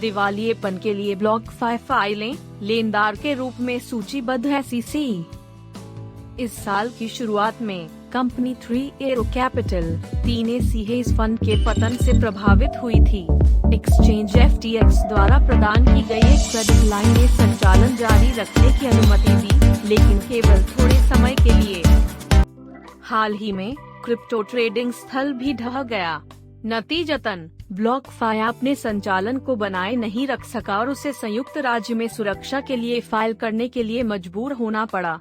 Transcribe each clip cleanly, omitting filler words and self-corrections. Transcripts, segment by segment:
दिवालियेपन के लिए BlockFi फाइलें, लेनदार के रूप में सूचीबद्ध SEC। इस साल की शुरुआत में company 3 Arrow Capital 3AC hedge fund के पतन से प्रभावित हुई थी। एक्सचेंज FTX द्वारा प्रदान की गई एक क्रेडिट लाइन ने संचालन जारी रखने की अनुमति दी, लेकिन केवल थोड़े समय के लिए। हाल ही में क्रिप्टो ट्रेडिंग स्थल भी ढह गया। नतीजतन BlockFi अपने संचालन को बनाए नहीं रख सका और उसे संयुक्त राज्य में सुरक्षा के लिए फाइल करने के लिए मजबूर होना पड़ा।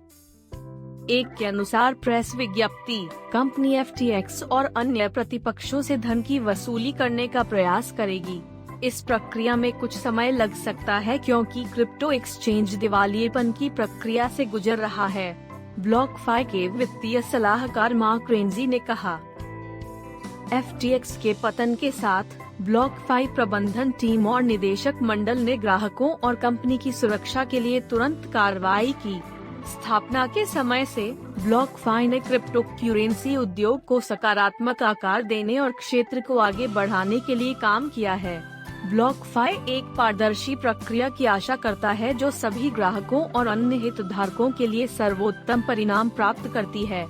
एक के अनुसार प्रेस विज्ञप्ति, कंपनी FTX और अन्य प्रतिपक्षों से धन की वसूली करने का प्रयास करेगी। इस प्रक्रिया में कुछ समय लग सकता है क्योंकि क्रिप्टो एक्सचेंज दिवालियेपन की प्रक्रिया से गुजर रहा है। BlockFi के वित्तीय सलाहकार मार्क रेंजी ने कहा। FTX के पतन के साथ BlockFi प्रबंधन टीम और निदेशक मंडल ने ग्राहकों और कंपनी की सुरक्षा के लिए तुरंत कार्रवाई की। स्थापना के समय से BlockFi ने क्रिप्टो करेंसी उद्योग को सकारात्मक आकार देने और क्षेत्र को आगे बढ़ाने के लिए काम किया है। BlockFi एक पारदर्शी प्रक्रिया की आशा करता है जो सभी ग्राहकों और अन्य हितधारकों के लिए सर्वोत्तम परिणाम प्राप्त करती है।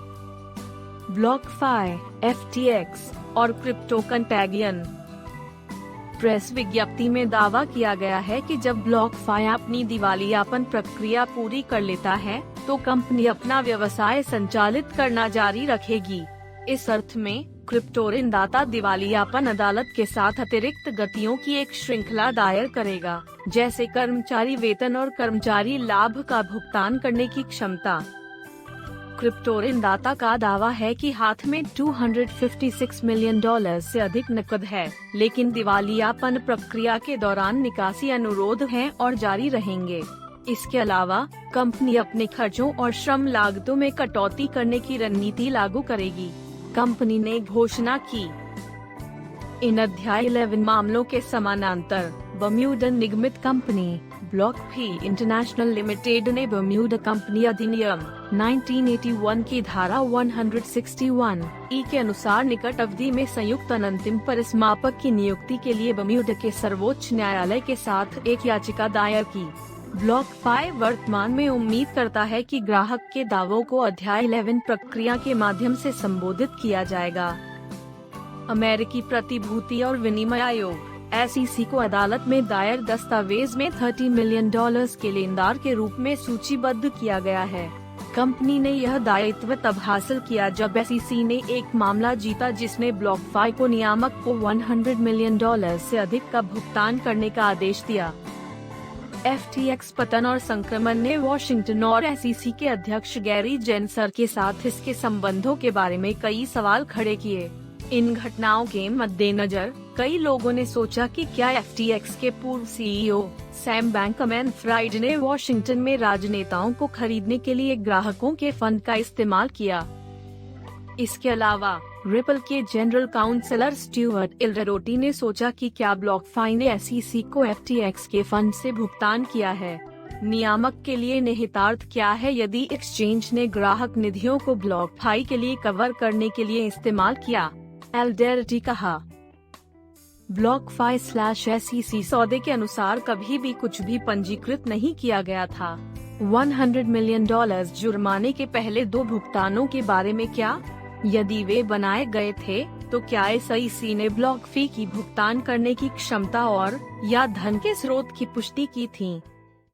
BlockFi, FTX और क्रिप्टो कंटैगियन। प्रेस विज्ञप्ति में दावा किया गया है कि जब BlockFi अपनी दिवालियापन प्रक्रिया पूरी कर लेता है, तो कंपनी अपना व्यवसाय संचालित करना जारी रखेगी। इस अर्थ में क्रिप्टो ऋणदाता दिवालियापन अदालत के साथ अतिरिक्त गतियों की एक श्रृंखला दायर करेगा, जैसे कर्मचारी वेतन और कर्मचारी लाभ का भुगतान करने की क्षमता। क्रिप्टो ऋणदाता का दावा है कि हाथ में $256 मिलियन से अधिक नकद है, लेकिन दिवालियापन प्रक्रिया के दौरान निकासी अनुरोध हैं और जारी रहेंगे। इसके अलावा कंपनी अपने खर्चों और श्रम लागतों में कटौती करने की रणनीति लागू करेगी, कंपनी ने घोषणा की। इन अध्याय 11 मामलों के समानांतर बर्म्यूडा निगमित कंपनी BlockFi इंटरनेशनल लिमिटेड ने बर्म्यूडा कंपनी अधिनियम 1981 की धारा 161 ई के अनुसार निकट अवधि में संयुक्त अंतिम परिसमापक की नियुक्ति के लिए बर्म्यूडा के सर्वोच्च न्यायालय के साथ एक याचिका दायर की। BlockFi वर्तमान में उम्मीद करता है कि ग्राहक के दावों को अध्याय 11 प्रक्रिया के माध्यम से संबोधित किया जाएगा। अमेरिकी प्रतिभूति और विनिमय आयोग SEC को अदालत में दायर दस्तावेज में $30 मिलियन के लेनदार के रूप में सूचीबद्ध किया गया है। कंपनी ने यह दायित्व तब हासिल किया जब SEC ने एक मामला जीता जिसने BlockFi को नियामक को $100 मिलियन से अधिक का भुगतान करने का आदेश दिया। FTX पतन और संक्रमण ने वॉशिंगटन और SEC के अध्यक्ष गैरी जेनसर के साथ इसके संबंधों के बारे में कई सवाल खड़े किए। इन घटनाओं के मद्देनजर कई लोगों ने सोचा कि क्या FTX के पूर्व CEO सैम बैंकमैन-फ्राइड ने वॉशिंगटन में राजनेताओं को खरीदने के लिए ग्राहकों के फंड का इस्तेमाल किया। इसके अलावा रिपल के जनरल काउंसलर स्टीवर्ट इल्डरोटी ने सोचा कि क्या BlockFi ने SEC को FTX के फंड से भुगतान किया है। नियामक के लिए निहितार्थ क्या है यदि एक्सचेंज ने ग्राहक निधियों को BlockFi के लिए कवर करने के लिए इस्तेमाल किया, एल्डरोटी कहा। BlockFi/SEC सौदे के अनुसार कभी भी कुछ भी पंजीकृत नहीं किया गया था। $100 मिलियन जुर्माने के पहले 2 भुगतानों के बारे में क्या? यदि वे बनाए गए थे, तो क्या SEC ने BlockFi की भुगतान करने की क्षमता और या धन के स्रोत की पुष्टि की थी?